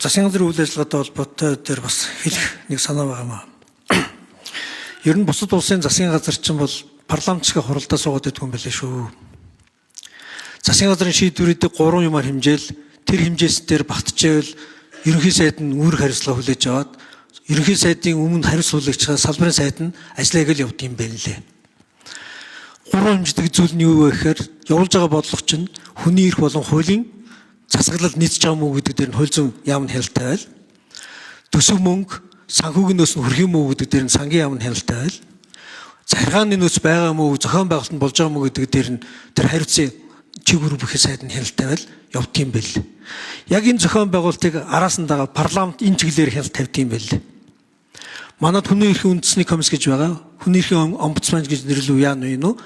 засгийн газрын үйл ажиллагаатай холбоотой дээр бас хэлэх нэг санаа байгаа юм аа. Ер нь бусад улсын засгийн газар чинь бол парламент шиг хуралдаа суугаад байдгүй юм байлээ шүү. Засгийн газрын шийдвэрүүдийг 3 юмар хэмжээл тэр хэмжээс дээр багтжээвэл ерөнхий сайд нь үүрэг хариуцлага хүлээж аваад ерөнхий сайдын өмнө хариуцлагч салбарын сайд нь ажиллая гэж явд юм байна лээ. 3 хэмждэг зүйл нь юу вэ гэхээр явуулж байгаа бодлого чинь хүний эрх болон хуулийн засаглалд нийцж байгаа мүү гэдэг дээр нь хууль зүйн яам нь хяналттай байл. Төсөв мөнгө санхүүгнөөс нь хүрх юм уу гэдэг дээр нь сангийн яам нь хяналттай байл. Захиргааны нөөц байгаа мүү зохион байгуулалт нь болж байгаа мүү гэдэг дээр нь тэр хариуцсан чиглэл бүхий сайд нь хяналттай байл явдгийм байл. Яг энэ зохион байгуулалтыг араас нь дагаад парламент энэ чиглэлээр хяналт тавьдгийм байл. Манайд хүний эрхийн үндэсний комисс гэж байгаа. Хүний эрхийн омбудсман гэж нэрлэв яа нь вэ?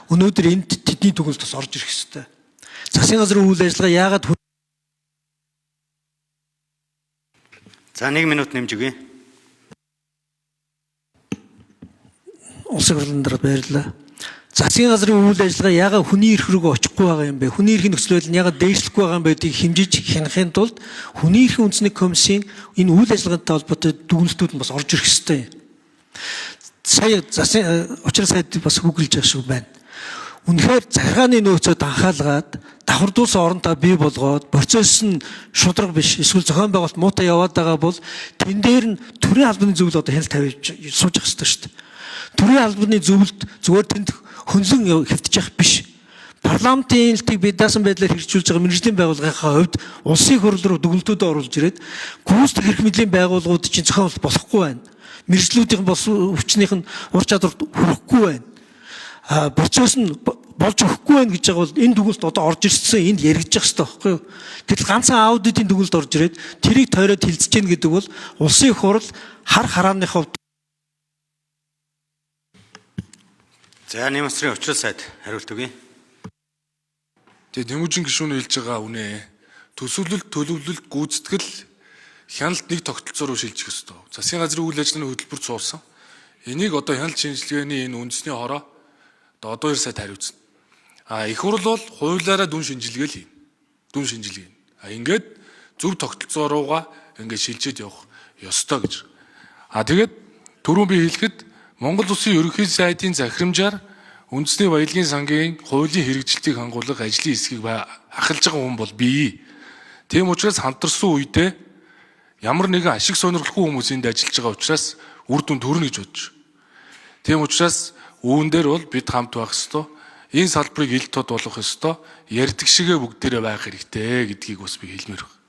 Өнөөдөр энд тэдний төгөлд бас орж ирэх ёстой. Засгийн газрын үйл ажиллагаа яагаад За 1 минут нэмж өгье. Улсын хурлын дараа баярлалаа. Засгийн газрын үйл ажиллагаа яагаад хүний эрх рүү очихгүй байгаа юм бэ? Хүний эрхийн нөхцөл байдал нь яагаад дээшлэхгүй байгаа юм бэ гэдгийг хэмжиж хянахын тулд хүний эрхийн үндэсний комиссийн энэ үйл ажиллагаатай холбоотой дүгнэлтүүд нь бас орж ирэх ёстой. Сая учир сайд бас хөглөж байгаа шүү байна. Үнэхээр захиргааны нөөцөд анхаалгаад давхардуулсан оронтой бий болгоод процесс нь шудраг биш эсвэл зохион байгуулалт муутай яваад байгаа бол тэн дээр нь төрийн албаны зөвлөл одоо хяналт тавьж сууж явах ёстой шүү дээ. Төрийн албаны зөвлөлд зүгээр тэнд хөнлөн хэвтэж явах биш. Парламентын хэлтийг бид даасан байдлаар хэрэгжүүлж байгаа мэргэжлийн байгууллагынхаа хувьд улсын хурл руу дүгнэлтүүд оруулж ирээд гүйцэтгэх эрх мэдлийн байгууллагууд чинь зохион байгуулалт болохгүй байна. Мэргэжлүүдийн бос өвчнийх нь ур чадвар хүрэхгүй байна. Процесс нь болж өгөхгүй байх гэж байгаа бол энэ дүгнэлт одоо орж ирсэн энд яригдчих ёстой байхгүй юу? Гэтэл ганцхан аудитын дүгнэлт орж ирээд тэрийг тойроод хилцэж гин гэдэг бол улсын хурл хар харааны хувьд. За нэмсрийн учрал сайд хариулт өгье. Тэгээ Тэмүүжин гишүүн хэлж байгаа үнэ. Төсөвлөлт, төлөвлөлт, гүйцэтгэл хяналт нэг тогтолцоо руу шилжих ёстой. Засгийн газрын үйл ажиллагааны хөтөлбөрт суулсан. Энийг одоо хяналт шинжилгээний энэ үндэсний хороо одоо 2 сая хариуцна. Их хурл бол хуулиараа дүн шинжилгээ л хийнэ. Дүн шинжилгээ. Ингээд зөв тогтолцоо руугаа ингээд шилжээд явах ёстой гэж. Тэгээд түрүүн би хэлэхэд Монгол Улсын ерөнхий сайдын захирамжаар үндэсний баялагын сангийн хуулийн хэрэгжилтийг хангуулах ажлын хэсгийг ахалж байгаа хүн бол бий. Тийм учраас хамтарсан үедээ ямар нэгэн ашиг сонирхолгүй хүмүүс энд ажиллаж байгаа учраас үр дүн төрнө гэж бодож. Тийм учраас үүн дээр бол бид хамт байх ёстой. Энэ салбарыг ил тод болгох ёстой. Ярьдаг шигээ бүгдээрээ байх хэрэгтэй гэдгийг бас би хэлмээр байна.